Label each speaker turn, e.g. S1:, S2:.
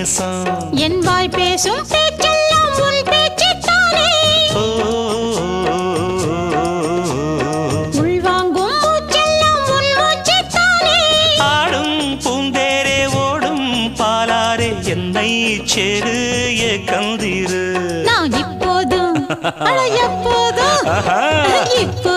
S1: நேசம்
S2: என் வாய் பேசும் பேச்செல்லாம் உன் பேச்சுத்தானே உள்வாங்கும் மூச்செல்லாம் உன் மூச்சுத்தானே
S1: ஆடும் பூந்தேரே ஓடும் பாலாரே என்னை சேரு கந்திரு
S2: நான் இப்போதும் எப்போதும் இப்போ